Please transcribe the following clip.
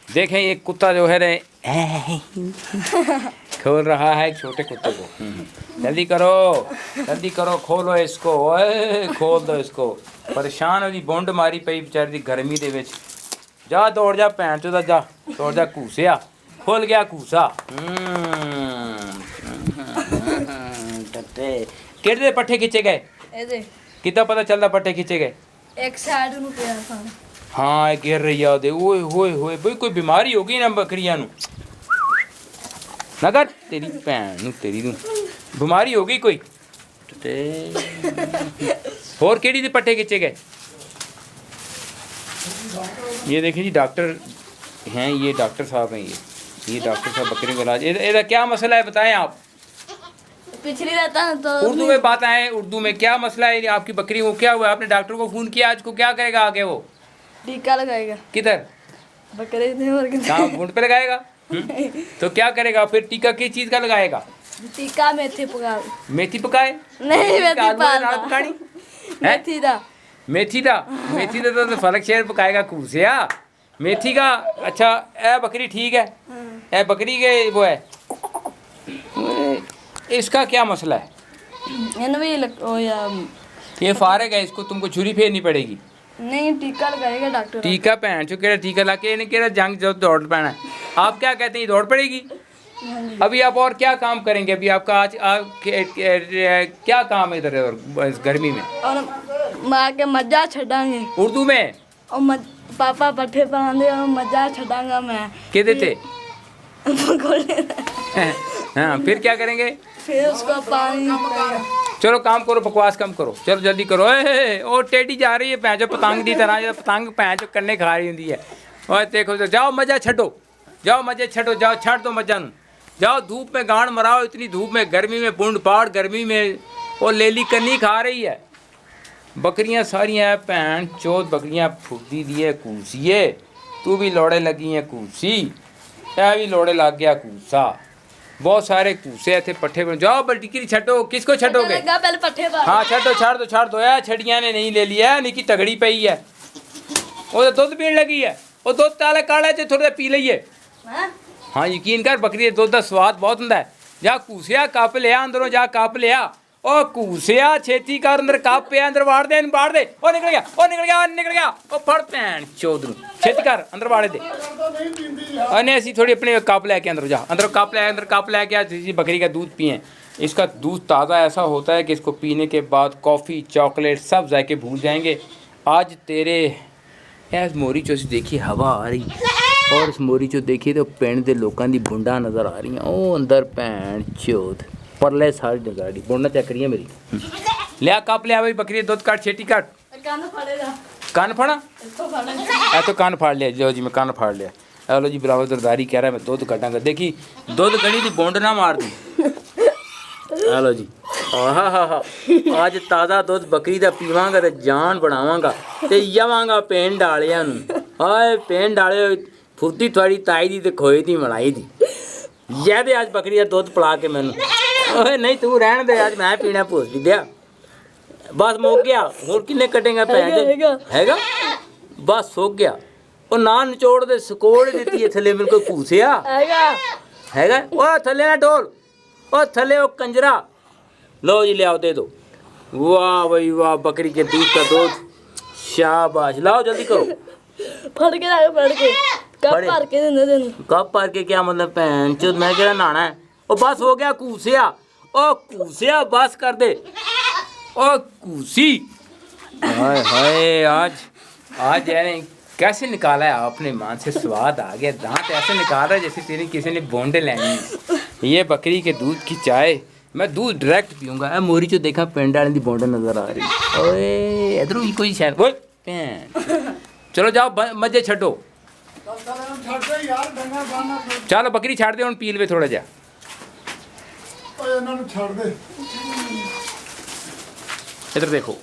देखें ये कुत्ता जो है खोल रहा है छोटे कुत्ते को। जल्दी करो खोलो इसको, ओए खोल दो इसको। परेशान हो जी, बुंड मारी पई बेचारी दी गर्मी दे विच। जा दौड़ जा भैन चोदा, जा दौड़ जा घूसिया, खुल गया घूसा। किहड़े पट्ठे खिंचे गए? कितना पता चलता पट्ठे खिंचे गए? एक साइड नु पिया था। हाँ गिर रही है ओए होए होए भाई, कोई बीमारी हो गई ना बकरियां नु नगर तेरी भैन नु तेरी नु बीमारी हो गई कोई। और केड़ी दे पट्टे खिंचे गए? ये देखिए जी डॉक्टर हैं, ये डॉक्टर साहब हैं, ये डॉक्टर साहब बकरी का इलाज। ਇਹਦਾ क्या मसला है बताएं आप? पिछली रहता है तो उर्दू में बात आए, उर्दू में क्या मसला है आपकी बकरी को, क्या हुआ? आपने डॉक्टर को फोन किया, आज को क्या करेगा आगे? वो टीका लगाएगा। किधर? बकरे थे और कहाँ वुंड पे लगाएगा? तो क्या करेगा फिर? टीका किस चीज का लगाएगा? टीका मेथी पका। मेथी पकाए? नहीं मेथी पकानी मेथी दा मेथी दा तो फलक शेर पकाएगा कूसिया मेथी का। अच्छा ए बकरी ठीक है, ए बकरी के वो है, इसका क्या मसला है? ये फारग है, इसको तुमको छुरी फेरनी पड़ेगी। नहीं टीका लगाएगा डॉक्टर। टीका पहन चो केड़ा टीका ला के केड़ा जंग जो दौड़ पैना है। आप क्या कहते हैं, दौड़ पड़ेगी? अभी आप और क्या काम करेंगे? अभी आपका आज क्या काम है इधर इस गर्मी में? और माँ के मजा छड़ांगे उर्दू में। और पापा पट्ठे पहने और मजा छड़ांगा मैं। के देते? हाँ फिर क्या करेंगे? फिर उसको पानी। चलो काम करो, बकवास कम करो, चलो जल्दी करो। ओ टेढ़ी जा रही है पैंचो पतंग की तरह, पतंग पैंचो कन्ने खा रही होंगी है। और देखो जाओ मजा छड्डो, जाओ मजे छड्डो, जाओ छड़ दो मजा नू, जाओ धूप में गांड मराओ, इतनी धूप में गर्मी में बूंद पाड़ गर्मी में वो लेली कन्नी खा रही है। बकरियां सारियां भैन चौथ बकरियां फुर्दी दी है कूसीए, तू भी लौड़े लगी है कूसी, ऐ भी लौड़े लग गया कूसा। बहुत सारे कूसे इतने पट्ठे पर। जाओ बल्टी छड्डो, किसको छड्डोगे? हाँ छड्डो, छाड़ दो यार, छड़िया ने नहीं ले लिया, निकी तगड़ी पई है। वो तो दुध पीने लगी है, वो दुध काला काला च थोड़ा पी लीए। हाँ यकीन कर, बकरी दुध का स्वाद बहुत होंगे। जा कूसिया कप लिया अंदरों, जा कप लिया। ओ कूसिया छेती कर, अंदर कप पे अंदर वाड़ दे, वाड़ दे। ओ निकल गया, ओ निकल गया, निकल गया। ओ फड़ भैन चौध नूं, छेती कर अंदर वाड़े दे। अने ऐसी थोड़ी अपने कप लेके अंदर जा, अंदर कप ले, अंदर कप लेके आ, बकरी का दूध पिए। इसका दूध ताज़ा ऐसा होता है कि इसको पीने के बाद कॉफ़ी चॉकलेट सब जाके भूल जाएंगे। आज तेरे इस मोरी चो देखिए हवा आ रही, और इस मोरी चो देखिए तो पिंड के लोगों की बुंडा नज़र आ रही। ओ अंदर भैन चौध परले सारी गाड़ी बुंडा चेक करिए मेरी। लिया कप लिया भाई, बकरी दुध काट, छेटी काट। कान फाड़ा? ए तो कान फाड़ लिया, लो जी मैं कान फाड़ लिया। हेलो जी बराबर दरदारी कह रहा है, मैं दुध कटांगा। देखी दुध गली की बुंड ना मार दी। हेलो जी, हाँ आज ताज़ा दुध बकरी का पीवांगा तो जान बनावांगा ते जावांगा पेंड डालिया नूं। हाय पेंड डाले फुर्ती थोड़ी ताई दी ते खोए दी मलाई दी। दे आज बकरी का दुध पिला के मैनू। ओए नहीं तू रहन दे, आज मैं पीना भूल दी दिया। बस मुक गया, और किन्ने कटेगा पैन हैगा? बस हो गया। ਉਹ ਨਾ ਨਿਚੋੜ ਦੇ ਸਕੋੜ ਦਿੱਤੀ ਹੈ ਥੱਲੇ ਬਿਲਕੁਲ ਭੂਸਿਆ ਹੈਗਾ। ਉਹ ਥੱਲੇ ਨਾ ਢੋਲ, ਉਹ ਥੱਲੇ ਉਹ ਕੰਜਰਾ। लो जी ले आओ, दे दो। वाह भाई वाह, बकरी के दूध का दूध, शाबाश। लाओ जल्दी करो। फड़ के कप भर के देने देने। कप भर के क्या मतलब भैन चोद, मैं क्या नहाना है? ओ बस हो गया कूसिया, ओ कूसिया बस कर दे। ओ कूसी हाय हाय, आज यानी कैसे निकाला है आपने मान से, स्वाद आ गया। दांत ऐसे निकाल रहा है जैसे तेरी किसी ने बोंडे लेनी। ये बकरी के दूध की चाय, मैं दूध डायरेक्ट पीऊँगा। मोरी चो देखा पिंड वाले की बोंडे नजर आ रही। ओए इधरों ही कोई शायद बोल। चलो जाओ मजे छड्डो, चलो बकरी छाड़ दे, पी लवे थोड़ा जा। इधर देखो।